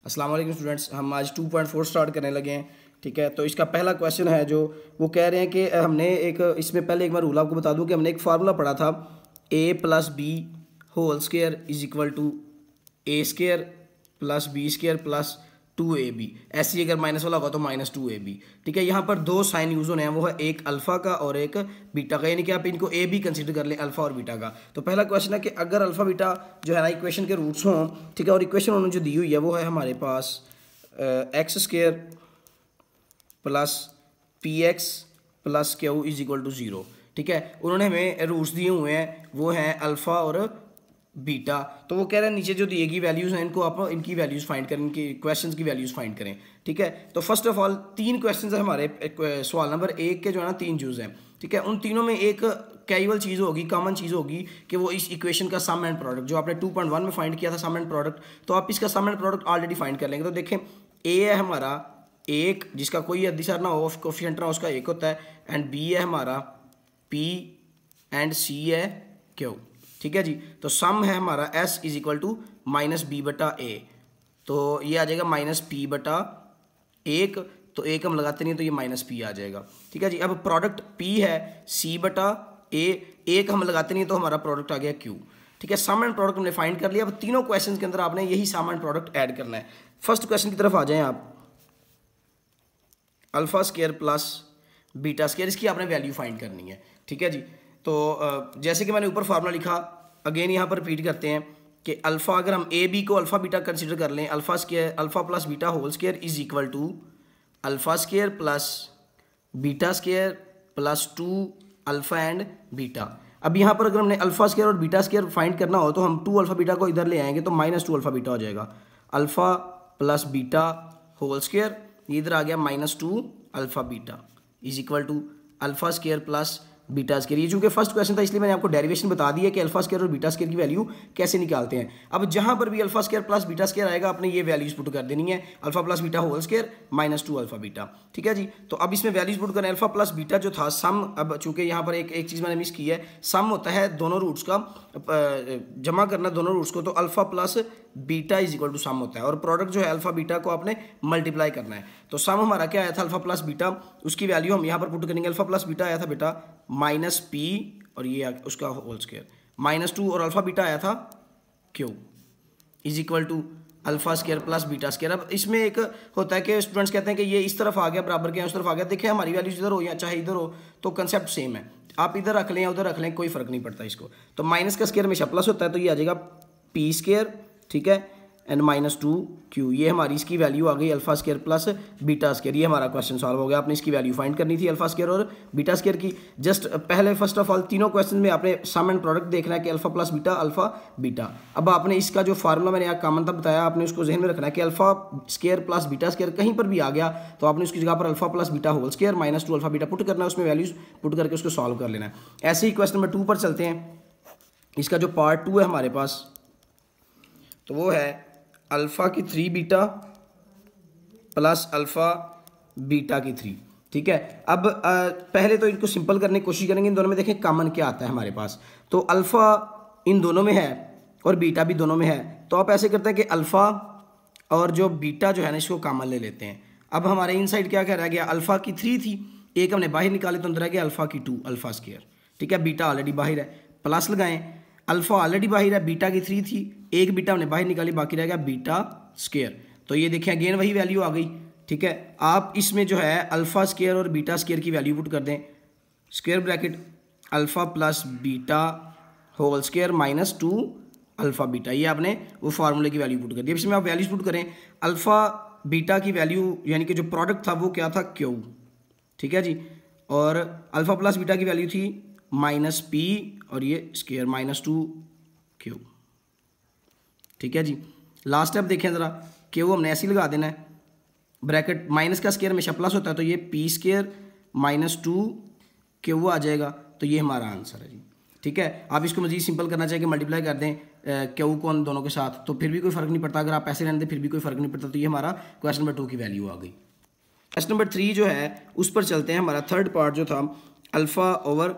अस्सलाम वालेकुम स्टूडेंट्स, हम आज 2.4 स्टार्ट करने लगे हैं। ठीक है, तो इसका पहला क्वेश्चन है जो वो कह रहे हैं कि हमने एक इसमें पहले एक बार रूल आपको बता दूं कि हमने एक फार्मूला पढ़ा था a plus B whole square is equal to A square plus B square plus 2ab। ऐसे ही अगर माइनस वाला होगा तो -2ab। ठीक है, यहाँ पर दो साइन यूज़ होने हैं, वो है एक अल्फ़ा का और एक बीटा का, यानी कि आप इनको ए बी कंसिडर कर लें, अल्फ़ा और बीटा का। तो पहला क्वेश्चन है कि अगर अल्फ़ा बीटा जो है ना इक्वेशन के रूट्स हों, ठीक है, और इक्वेशन उन्होंने जो दी हुई है वो है हमारे पास X square plus P X plus Q is equal to 0। ठीक है, उन्होंने हमें रूट्स दिए हुए हैं, वो हैं अल्फ़ा और बीटा। तो वो कह रहे हैं नीचे जो दिए गई वैल्यूज़ हैं इनको आप इनकी वैल्यूज़ फाइंड करें, इनकी क्वेश्चंस की वैल्यूज़ फाइंड करें। ठीक है, तो फर्स्ट ऑफ ऑल तीन क्वेश्चंस है हमारे सवाल नंबर 1 के जो है ना 3 यूज़ हैं। ठीक है, उन तीनों में एक कैजुअल चीज़ होगी, कॉमन चीज़ होगी कि वो इस इक्वेशन का सम एंड प्रोडक्ट जो आपने 2.1 में फाइंड किया था सम एंड प्रोडक्ट, तो आप इसका सम एंड प्रोडक्ट ऑलरेडी फाइंड कर लेंगे। तो देखें ए है हमारा 1 जिसका कोई अद्दिशार ना हो, कोफिशिएंट ना हो, उसका 1 होता है, एंड बी है हमारा पी एंड सी है क्यू। ठीक है जी, तो सम है हमारा s is equal to minus B बटा ए, तो ये आ जाएगा माइनस पी बटा 1, तो 1 हम लगाते नहीं तो ये माइनस पी आ जाएगा। ठीक है जी, अब प्रोडक्ट p है c बटा a, 1 हम लगाते नहीं तो हमारा प्रोडक्ट आ गया q। ठीक है, सम एंड प्रोडक्ट हमने फाइंड कर लिया। अब तीनों क्वेश्चन के अंदर आपने यही सम एंड प्रोडक्ट ऐड करना है। फर्स्ट क्वेश्चन की तरफ आ जाएं आप, alpha square plus beta square, इसकी आपने वैल्यू फाइंड करनी है। ठीक है जी, तो जैसे कि मैंने ऊपर फार्मूला लिखा, अगेन यहाँ पर रिपीट करते हैं कि अल्फ़ा, अगर हम ए बी को अल्फ़ा बीटा कंसिडर कर लें, alpha square alpha plus beta whole square is equal to alpha square plus beta square plus 2 alpha and beta. अब यहाँ पर अगर हमने अल्फ़ा स्क्वायर और बीटा स्क्वायर फाइंड करना हो तो हम 2 अल्फ़ा बीटा को इधर ले आएंगे तो -2 अल्फ़ा बीटा हो जाएगा। Alpha plus beta whole square, इधर आ गया -2 alpha beta is equal to alpha square plus beta square. ये चूंकि फर्स्ट क्वेश्चन था इसलिए मैंने आपको डेरिवेशन बता दी है कि अल्फा स्क्वायर और बीटा स्क्वायर की वैल्यू कैसे निकालते हैं। अब जहां पर भी alpha square plus beta square आएगा आपने ये वैल्यूज पुट कर देनी है, alpha plus beta whole square -2 alpha beta. ठीक है जी, तो अब इसमें वैल्यूज पुट करें। अल्फा प्लस बीटा जो था सम, अब चूंकि यहाँ पर एक चीज़ मैंने मिस की है, सम होता है दोनों रूट्स का जमा करना दोनों रूट्स को, तो alpha plus beta is equal to sum होता है, और प्रोडक्ट जो है अल्फा बीटा को आपने मल्टीप्लाई करना है। तो सम हमारा क्या आया था अल्फा प्लस बीटा, उसकी वैल्यू हम यहाँ पर पुट करेंगे। अल्फा प्लस बीटा आया था बेटा माइनस पी और ये उसका होल स्क्वायर, -2 और अल्फा बीटा आया था Q is equal to alpha square plus beta square. अब इसमें एक होता है कि स्टूडेंट्स कहते हैं कि ये इस तरफ आ गया बराबर के उस तरफ आ गया। देखिए हमारी वैल्यूज इधर हो या चाहे इधर हो तो कंसेप्ट सेम है, आप इधर रख लें या उधर रख लें कोई फर्क नहीं पड़ता इसको। तो माइनस का स्क्वायर हमेशा प्लस होता है, तो ये आ जाएगा पी स्क्वायर, ठीक है, एंड -2 क्यू। ये हमारी इसकी वैल्यू आ गई alpha square plus beta square. ये हमारा क्वेश्चन सॉल्व हो गया। आपने इसकी वैल्यू फाइंड करनी थी अल्फा स्क्वायर और बीटा स्क्वायर की। जस्ट पहले फर्स्ट ऑफ ऑल तीनों क्वेश्चन में आपने सम एंड प्रोडक्ट देखना है कि alpha plus beta alpha beta. अब आपने इसका जो फार्मूला मैंने यहाँ कॉमन था बताया, आपने उसको जहन में रखना है कि alpha square plus beta square कहीं पर भी आ गया तो आपने उसकी जगह पर alpha plus beta whole square -2 alpha beta put करना है, उसमें वैल्यूज पुट करके उसको सॉल्व कर लेना है। ऐसे ही क्वेश्चन नंबर 2 पर चलते हैं। इसका जो पार्ट 2 है हमारे पास, तो वो है अल्फ़ा की 3 बीटा प्लस अल्फ़ा बीटा की 3। ठीक है, अब पहले तो इनको सिंपल करने की कोशिश करेंगे। इन दोनों में देखें कॉमन क्या आता है हमारे पास, तो अल्फ़ा इन दोनों में है और बीटा भी दोनों में है। तो आप ऐसे करते हैं कि अल्फ़ा और जो बीटा जो है ना इसको कॉमन ले लेते हैं। अब हमारे इन साइड क्या कह रहा गया, अल्फ़ा की 3 थी, एक हमने बाहर निकाले तो अंदर आ गया अल्फ़ा की 2 अल्फ़ा स्क्वायर। ठीक है, बीटा ऑलरेडी बाहर है, प्लस लगाएं, अल्फ़ा ऑलरेडी बाहर है, बीटा की 3 थी, एक बीटा हमने बाहर निकाली, बाकी रह गया बीटा स्क्वायर। तो ये देखिए अगेन वही वैल्यू आ गई। ठीक है, आप इसमें जो है अल्फ़ा स्क्वायर और बीटा स्क्वायर की वैल्यू पुट कर दें, square bracket alpha plus beta whole square -2 alpha beta. ये आपने वो फार्मूले की वैल्यू पुट कर दी। अब इसमें आप वैल्यूज पुट करें, अल्फ़ा बीटा की वैल्यू यानी कि जो प्रोडक्ट था वो क्या था क्यू। ठीक है जी, और अल्फ़ा प्लस बीटा की वैल्यू थी -p और ये स्क्वायर -2 क्यू। ठीक है जी, लास्ट स्टेप देखें ज़रा, क्यू हमने ऐसे ही लगा देना है, ब्रैकेट माइनस का स्क्वायर हमेशा प्लस होता है, तो ये पी स्क्वायर -2 क्यू आ जाएगा। तो ये हमारा आंसर है जी। ठीक है, आप इसको मजीद सिंपल करना चाहिए कि मल्टीप्लाई कर दें क्यू को दोनों के साथ, तो फिर भी कोई फ़र्क नहीं पड़ता। अगर आप ऐसे रहने दें फिर भी कोई फ़र्क नहीं पड़ता। तो ये हमारा क्वेश्चन नंबर 2 की वैल्यू आ गई। क्वेश्चन नंबर 3 जो है उस पर चलते हैं। हमारा थर्ड पार्ट जो था अल्फ़ा ओवर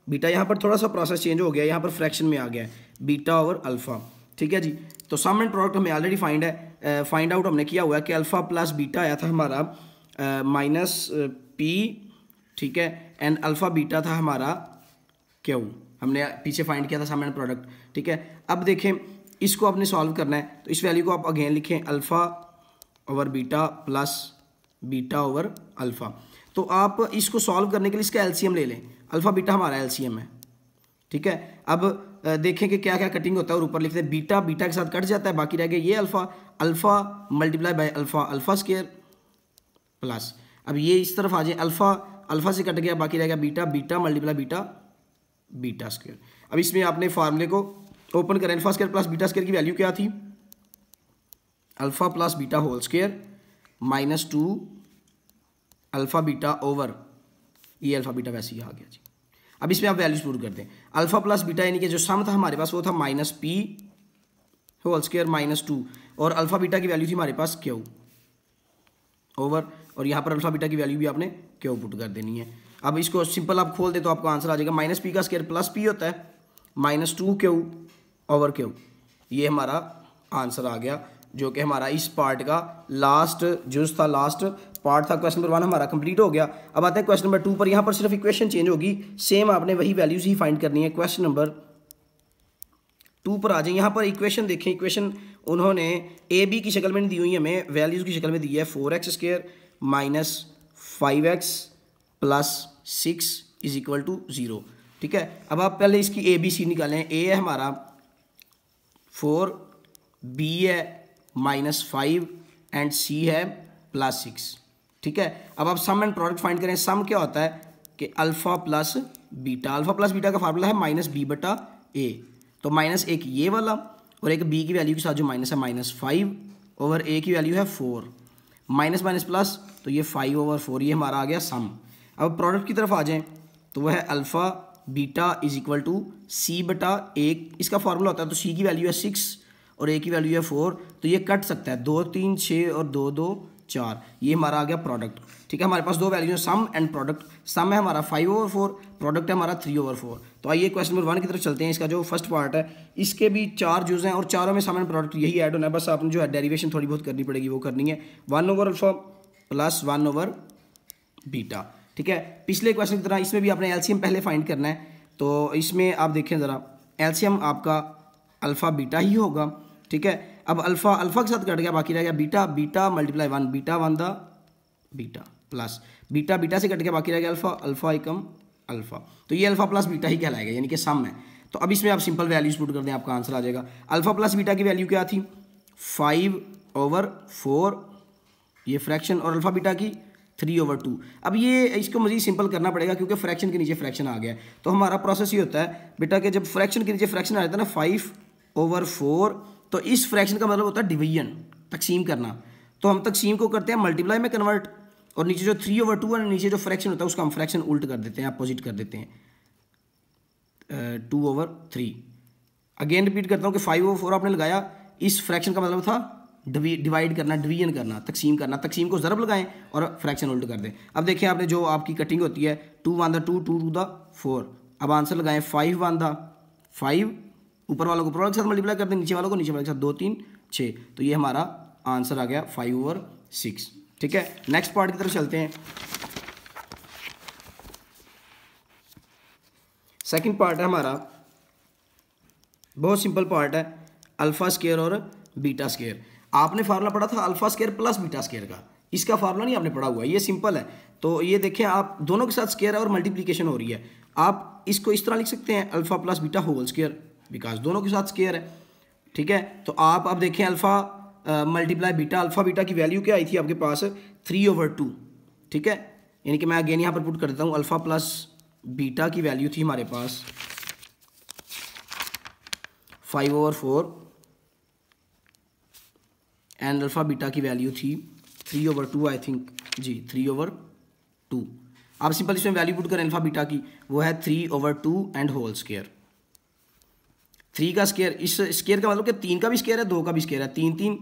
बीटा, यहाँ पर थोड़ा सा प्रोसेस चेंज हो गया, यहाँ पर फ्रैक्शन में आ गया है बीटा ओवर अल्फ़ा। ठीक है जी, तो सम एंड प्रोडक्ट हमें ऑलरेडी फाइंड है, फाइंड आउट हमने किया हुआ है कि अल्फ़ा प्लस बीटा आया था हमारा माइनस पी, ठीक है, एंड अल्फ़ा बीटा था हमारा क्यू, हमने पीछे फाइंड किया था सम एंड प्रोडक्ट, ठीक है। अब देखें इसको आपने सॉल्व करना है, तो इस वैल्यू को आप अगेन लिखें alpha over beta plus beta over alpha. तो आप इसको सॉल्व करने के लिए इसका एलसीएम ले लें, अल्फ़ा बीटा हमारा एलसीएम है, ठीक है। अब देखें कि क्या क्या कटिंग होता है, और ऊपर लिखते हैं बीटा बीटा के साथ कट जाता है, बाकी रह गया ये alpha, alpha multiply by alpha, alpha square plus, अब ये इस तरफ आ जाए, अल्फ़ा अल्फ़ा से कट गया, बाकी रह गया beta beta multiply beta beta square. अब इसमें आपने फार्मूले को ओपन करें, alpha square plus beta square की वैल्यू क्या थी, alpha plus beta whole square minus 2 alpha beta over, ये अल्फ़ा बीटा वैसे ही आ गया जी। अब इसमें आप वैल्यूज पुट कर दें, अल्फ़ा प्लस बीटा यानी कि जो सम था हमारे पास वो था minus P whole square minus 2, और अल्फ़ा बीटा की वैल्यू थी हमारे पास क्यू ओवर, और यहाँ पर अल्फ़ा बीटा की वैल्यू भी आपने क्यू पुट कर देनी है। अब इसको सिंपल आप खोल दे तो आपको आंसर आ जाएगा, माइनस पी का स्क्वायर प्लस पी होता है माइनस 2 क्यू ओवर क्यू, ये हमारा आंसर आ गया, जो कि हमारा इस पार्ट का लास्ट जो था, लास्ट पार्ट था। क्वेश्चन नंबर 1 हमारा कंप्लीट हो गया। अब आते हैं क्वेश्चन नंबर 2 पर, यहाँ पर सिर्फ इक्वेशन चेंज होगी, सेम आपने वही वैल्यूज ही फाइंड करनी है। क्वेश्चन नंबर 2 पर आ जाए, यहाँ पर इक्वेशन देखें, इक्वेशन उन्होंने ए बी की शक्ल में दी हुई है, हमें वैल्यूज़ की शक्ल में दी है 4x square minus 5x plus 6 is equal to 0, ठीक है। अब आप पहले इसकी ए बी सी निकालें, ए है हमारा 4, बी है माइनस 5 एंड सी है प्लस 6, ठीक है। अब आप सम एंड प्रोडक्ट फाइंड करें, सम क्या होता है कि alpha plus beta, alpha plus beta का फार्मूला है माइनस बी बटा ए, तो माइनस एक ये वाला और एक बी की वैल्यू के साथ जो माइनस है माइनस 5 ओवर ए की वैल्यू है 4, माइनस माइनस प्लस, तो ये 5 ओवर 4, ये हमारा आ गया सम। अब प्रोडक्ट की तरफ आ जाएं तो वह है alpha beta is equal to C बटा ए, इसका फार्मूला होता है, तो सी की वैल्यू है 6 और ए की वैल्यू है 4, तो ये कट सकता है 2 3 6 और 2 2 4, ये हमारा आ गया प्रोडक्ट, ठीक है। हमारे पास दो वैल्यू है सम एंड प्रोडक्ट, सम है हमारा 5 ओवर 4, प्रोडक्ट है हमारा 3 ओवर 4। तो आइए क्वेश्चन नंबर 1 की तरफ चलते हैं। इसका जो फर्स्ट पार्ट है, इसके भी 4 जुज़ हैं और चारों में सम एंड प्रोडक्ट यही ऐड होना है, बस आपने जो है डेरिवेशन थोड़ी बहुत करनी पड़ेगी, वो करनी है 1 over alpha plus 1 over beta, ठीक है। पिछले क्वेश्चन की तरह इसमें भी आपने एलसीएम पहले फाइंड करना है, तो इसमें आप देखें ज़रा, एलसीएम आपका अल्फ़ा बीटा ही होगा, ठीक है। अब अल्फ़ा अल्फ़ा के साथ कट गया, बाकी रह गया beta beta multiply 1, beta 1 the beta plus beta beta से कट गया, बाकी रह गया अल्फ़ा अल्फ़ा एकम अल्फ़ा, तो ये अल्फ़ा प्लस बीटा ही कहलाएगा, यानी कि सम है। तो अब इसमें आप सिंपल वैल्यूज पुट कर दें, आपका आंसर आ जाएगा। अल्फ़ा प्लस बीटा की वैल्यू क्या थी 5 ओवर 4, ये फ्रैक्शन, और अल्फ़ा बीटा की 3 ओवर 2। अब ये इसको मज़ीद सिंपल करना पड़ेगा क्योंकि फ्रैक्शन के नीचे फ्रैक्शन आ गया, तो हमारा प्रोसेस ये होता है बेटा कि जब फ्रैक्शन के नीचे फ्रैक्शन आ जाता है ना 5 ओवर 4, तो इस फ्रैक्शन का मतलब होता है डिवीजन, तकसीम करना, तो हम तकसीम को करते हैं मल्टीप्लाई में कन्वर्ट, और नीचे जो 3 ओवर 2 है, नीचे जो फ्रैक्शन होता है उसका हम फ्रैक्शन उल्ट कर देते हैं, अपोजिट कर देते हैं 2 ओवर 3। अगेन रिपीट करता हूँ कि 5 ओवर 4 आपने लगाया, इस फ्रैक्शन का मतलब था डिवाइड करना, डिवीजन करना, तकसीम करना, तकसीम को ज़रब लगाएं और फ्रैक्शन उल्ट कर दें। अब देखें आपने जो आपकी कटिंग होती है 2 1 द 2 2 2 द 4, अब आंसर लगाएं 5 1 द 5, ऊपर वालों को प्रोडक्ट के साथ मल्टीप्लाई कर दें, नीचे वालों को नीचे वाले के साथ 2 3 6, तो ये हमारा आंसर आ गया 5 ओवर 6, ठीक है। नेक्स्ट पार्ट की तरफ चलते हैं। सेकंड पार्ट है हमारा, बहुत सिंपल पार्ट है, अल्फ़ा स्क्वायर और बीटा स्क्वायर। आपने फार्मूला पढ़ा था alpha square plus beta square का, इसका फार्मूला नहीं आपने पढ़ा हुआ है, ये सिंपल है। तो ये देखें आप दोनों के साथ स्क्वायर है और मल्टीप्लिकेशन हो रही है, आप इसको इस तरह लिख सकते हैं alpha plus beta whole square, because दोनों के साथ स्क्वायर है, ठीक है। तो आप अब देखें alpha multiply beta, alpha beta की वैल्यू क्या आई थी आपके पास 3 ओवर 2, ठीक है। यानी कि मैं अगेन यहाँ पर पुट कर देता हूँ, अल्फ़ा प्लस बीटा की वैल्यू थी हमारे पास 5 ओवर 4 एंड अल्फ़ा बीटा की वैल्यू थी 3 ओवर 2, आई थिंक जी 3 ओवर 2। आप सिंपल इसमें वैल्यू पुट करें अल्फ़ा बीटा की, वो है 3 ओवर 2 एंड होल स्क्वायर। 3 का स्क्वायर, इस स्क्वायर का मतलब कि 3 का भी स्क्वायर है, 2 का भी स्क्वायर है, 3 3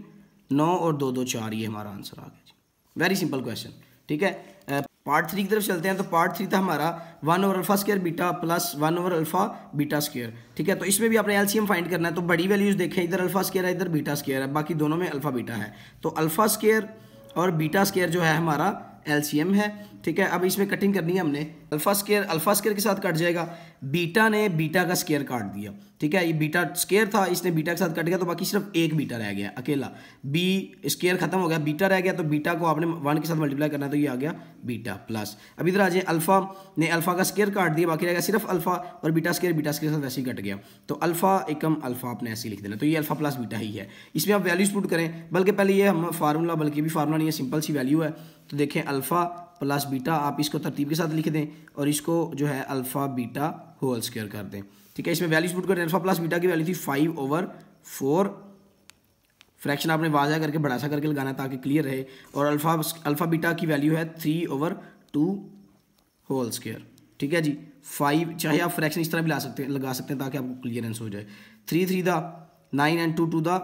9 और 2 2 4, ये हमारा आंसर आ गया जी। वेरी सिंपल क्वेश्चन, ठीक है। पार्ट 3 की तरफ चलते हैं। तो पार्ट 3 था हमारा 1 over alpha square beta plus 1 over alpha beta square, ठीक है। तो इसमें भी आपने एलसीएम फाइंड करना है। तो बड़ी वैल्यूज देखें, इधर अल्फा स्क्वायर है, इधर बीटा स्क्वायर है, बाकी दोनों में अल्फा बीटा है। तो अल्फा स्क्वायर और बीटा स्क्वायर जो है हमारा एलसीएम है, ठीक है। अब इसमें कटिंग करनी है हमने। अल्फा स्क्वायर के साथ कट जाएगा, बीटा ने बीटा का स्क्वायर काट दिया, ठीक है। ये बीटा स्क्वायर था, इसने बीटा के साथ कट गया, तो बाकी सिर्फ एक बीटा रह गया अकेला। बी स्क्वायर खत्म हो गया, बीटा रह गया, तो बीटा को आपने 1 के साथ मल्टीप्लाई करना है, तो ये आ गया बीटा प्लस। अब इधर आ जाए, अल्फा ने अल्फा का स्क्वायर काट दिया, बाकी रह गया सिर्फ अल्फा, और बीटा स्क्वायर के साथ वैसे ही कट गया। तो अल्फा एकम अल्फा आपने ऐसे ही लिख देना। तो ये अल्फा प्लस बीटा ही है। इसमें आप वैल्यूज पुट करें, बल्कि पहले ये हम फार्मूला, बल्कि भी फार्मूला नहीं है, सिंपल सी वैल्यू है। तो देखें अल्फा प्लस बीटा, आप इसको तरतीब के साथ लिख दें और इसको जो है अल्फा बीटा होल स्क्वायर कर दें, ठीक है। इसमें वैल्यूज पुट करें। अल्फा प्लस बीटा की वैल्यू थी 5/4, फ्रैक्शन आपने वाज़ा करके बड़ा सा करके लगाना ताकि क्लियर रहे। और अल्फा बीटा की वैल्यू है 3/2 होल स्क्वायर, ठीक है जी। 5, चाहे आप फ्रैक्शन इस तरह भी लगा सकते हैं ताकि आपको क्लियरेंस हो जाए। 3 3 दा 9 एंड 2 2 दा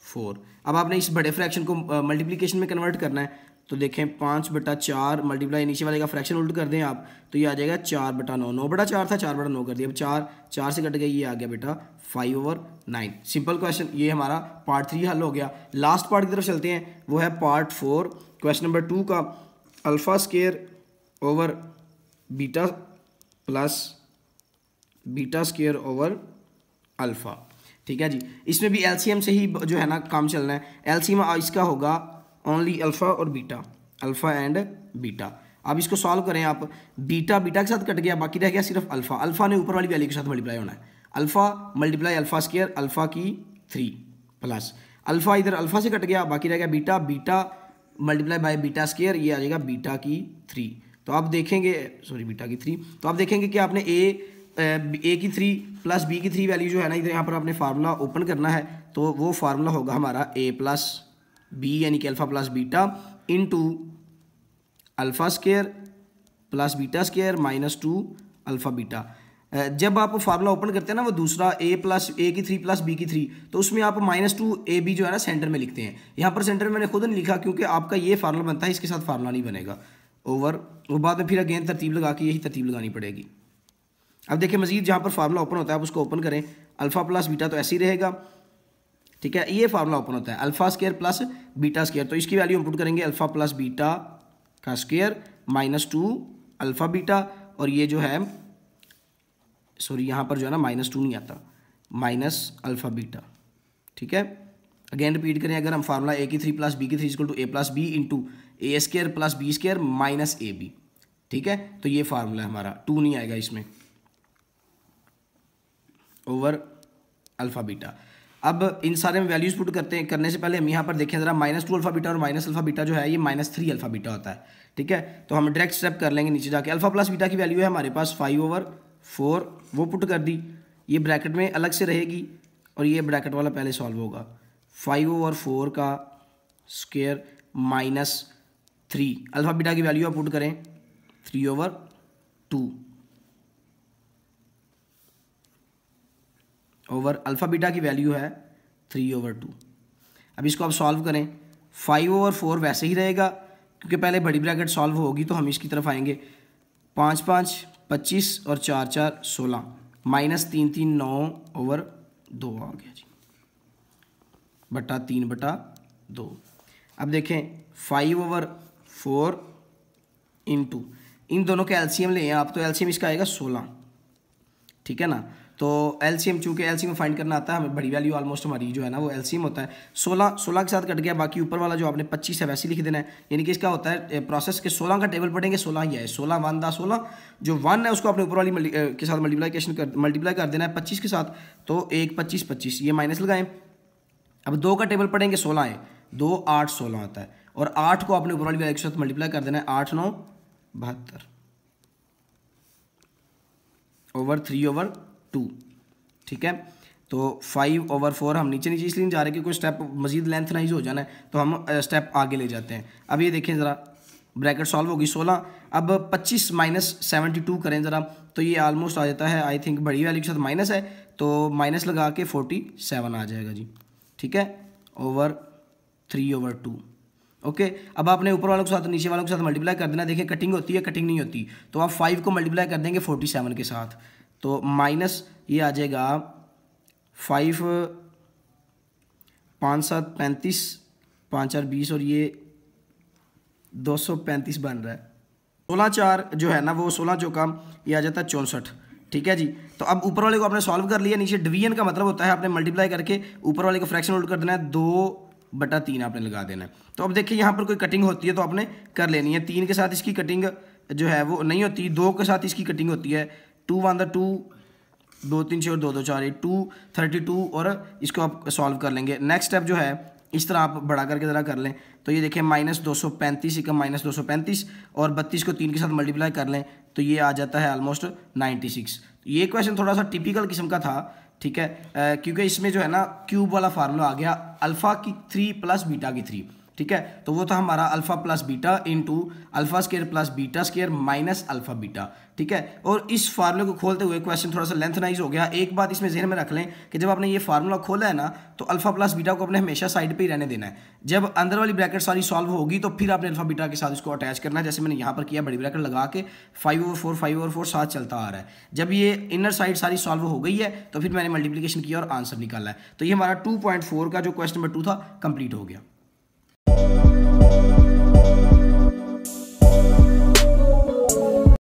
4। अब आपने इस बड़े फ्रैक्शन को मल्टीप्लिकेशन में कन्वर्ट करना है। तो देखें 5/4 मल्टीप्लाई नीचे वाले का फ्रैक्शन उल्ट कर दें आप, तो ये आ जाएगा 4/9। 9/4 था, 4/9 कर दिया। अब 4 से कट गया, ये आ गया बेटा 5/9। सिंपल क्वेश्चन, ये हमारा पार्ट 3 हल हो गया। लास्ट पार्ट की तरफ चलते हैं, वो है पार्ट 4 क्वेश्चन नंबर 2 का। Alpha square over beta plus beta square over alpha, ठीक है जी। इसमें भी एलसीएम से ही जो है ना काम चलना है। एलसीएम इसका होगा ओनली अल्फा और बीटा, अल्फा एंड बीटा। अब इसको सॉल्व करें आप। बीटा के साथ कट गया, बाकी रह गया सिर्फ अल्फा। अल्फा ने ऊपर वाली वैल्यू के साथ मल्टीप्लाई होना है। Alpha multiply alpha square, alpha की 3 प्लस अल्फा, इधर अल्फा से कट गया, बाकी रह गया beta multiply by beta square, ये आ जाएगा बीटा की 3। तो आप देखेंगे, सॉरी बीटा की 3, तो आप देखेंगे कि आपने ए की 3 प्लस बी की 3 वैल्यू जो है ना, इधर यहाँ पर आपने फार्मूला ओपन करना है। तो वो फार्मूला होगा हमारा a प्लस बी यानी कि alpha plus beta into alpha square plus beta square -2 alpha beta. जब आप फार्मूला ओपन करते हैं ना, वो दूसरा a की 3 प्लस बी की 3, तो उसमें आप -2 AB जो है ना सेंटर में लिखते हैं। यहाँ पर सेंटर में मैंने खुद नहीं लिखा क्योंकि आपका ये फार्मूला बनता है, इसके साथ फार्मूला नहीं बनेगा। ओवर वो बाद में फिर अगेन तरतीब लगा के यही तरतीब लगानी पड़ेगी। अब देखिए मजीद जहाँ पर फार्मूला ओपन होता है आप उसको ओपन करें। अल्फा प्लस बीटा तो ऐसे ही रहेगा, ठीक है। ये फार्मूला ओपन होता है alpha square plus beta square, तो इसकी वैल्यू इनपुट करेंगे अल्फा प्लस बीटा का स्क्वायर -2 अल्फा बीटा, और ये जो है सॉरी यहाँ पर जो है ना -2 नहीं आता, माइनस अल्फा बीटा, ठीक है। अगेन रिपीट करें, अगर हम फार्मूला a की 3 प्लस बी की 3 equal to a plus B into A square plus B square minus A B, ठीक है। तो ये फार्मूला है हमारा, 2 नहीं आएगा इसमें, ओवर अल्फा बीटा। अब इन सारे में वैल्यूज पुट करने से पहले हम यहाँ पर देखें ज़रा, -2 अल्फा बीटा और माइनस अल्फा बीटा जो है ये -3 अल्फा बीटा होता है, ठीक है। तो हम डायरेक्ट स्टेप कर लेंगे नीचे जाके। अल्फा प्लस बीटा की वैल्यू है हमारे पास 5/4, वो पुट कर दी, ये ब्रैकेट में अलग से रहेगी और ये ब्रैकेट वाला पहले सॉल्व होगा। 5/4 का स्क्वायर -3 अल्फा बीटा की वैल्यू आप पुट करें 3/2 ओवर अल्फा बीटा की वैल्यू है 3/2। अब इसको आप सॉल्व करें। 5/4 वैसे ही रहेगा क्योंकि पहले बड़ी ब्रैकेट सॉल्व होगी, तो हम इसकी तरफ आएंगे। 5 5 25 और 4 4 16 -3 3 9/2 आ गया जी, बटा 3/2। अब देखें 5/4 इंटू इन दोनों के एलसीएम लें आप, तो एलसीएम इसका आएगा 16, ठीक है ना। तो एलसीएम, चूंकि एलसीएम फाइंड करना आता है हमें, बड़ी वैल्यू ऑलमोस्ट हमारी जो है ना वो एलसीएम होता है। 16 के साथ कट गया, बाकी ऊपर वाला जो आपने 25 है वैसे ही लिख देना है। यानी कि इसका होता है प्रोसेस के 16 का टेबल पढ़ेंगे, 16 ही है, 16 1 दा 16, जो 1 है उसको आपने ऊपर वाली के साथ मल्टीप्लाई कर देना है 25 के साथ, तो 1 25 25 ये माइनस लगाएं। अब 2 का टेबल पढ़ेंगे, 16 है, 2 8 16 आता है, और 8 को आपने ऊपर वाली वैल्यू के साथ मल्टीप्लाई कर देना है, 8 9 72 ओवर 3/2, ठीक है। तो 5/4 हम नीचे इसलिए नहीं जा रहे क्योंकि स्टेप मजीद लेंथनाइज हो जाना है, तो हम स्टेप आगे ले जाते हैं। अब ये देखें ज़रा, ब्रैकेट सॉल्व होगी 16, अब 25 -72 करें ज़रा, तो ये ऑलमोस्ट आ जाता है, आई थिंक बड़ी वैल्यू के साथ माइनस है, तो माइनस लगा के 47 आ जाएगा जी, ठीक है, ओवर 3/2। ओके, अब आपने ऊपर वालों के साथ नीचे वालों के साथ मल्टीप्लाई कर देना। देखिए कटिंग होती है, कटिंग नहीं होती, तो आप 5 को मल्टीप्लाई कर देंगे 47 के साथ, तो माइनस ये आ जाएगा 5 5 7 35, 5 4 20 और ये 235 बन रहा है। 16 4 जो है ना वो 16 चौका ये आ जाता है 64। ठीक है जी, तो अब ऊपर वाले को आपने सॉल्व कर लिया। नीचे डिवीजन का मतलब होता है आपने मल्टीप्लाई करके ऊपर वाले को फ्रैक्शन उल्ट कर देना है, 2/3 आपने लगा देना है। तो अब देखिए यहाँ पर कोई कटिंग होती है तो आपने कर लेनी है। 3 के साथ इसकी कटिंग जो है वो नहीं होती, 2 के साथ इसकी कटिंग होती है। 2 1 2, 2 3 6 और 2 2 4 8, 232 और इसको आप सॉल्व कर लेंगे। नेक्स्ट स्टेप जो है इस तरह आप बड़ा करके ज़रा कर लें, तो ये देखें -235 एकम -235 और 32 को 3 के साथ मल्टीप्लाई कर लें तो ये आ जाता है ऑलमोस्ट 96। ये क्वेश्चन थोड़ा सा टिपिकल किस्म का था, ठीक है, क्योंकि इसमें जो है ना क्यूब वाला फार्मूला आ गया, अल्फ़ा की 3 प्लस बीटा की 3, ठीक है, तो वो था हमारा alpha plus beta into alpha square plus beta square minus alpha beta, ठीक है। और इस फार्मूले को खोलते हुए क्वेश्चन थोड़ा सा लेंथनाइज हो गया। एक बात इसमें जहन में रख लें कि जब आपने ये फार्मूला खोला है ना तो अल्फ़ा प्लस बीटा को अपने हमेशा साइड पे ही रहने देना है। जब अंदर वाली ब्रैकेट सारी सॉल्व होगी तो फिर आपने अल्फ़ा बीटा के साथ इसको अटैच करना है, जैसे मैंने यहाँ पर किया, बड़ी ब्रैकेट लगा के 5/4 5/4 साथ चलता आ रहा है। जब ये इनर साइड सारी सॉल्व हो गई है तो फिर मैंने मल्टीप्लिकेशन किया और आंसर निकाला है। तो ये हमारा 2.4 का जो क्वेश्चन नंबर 2 था कंप्लीट हो गया।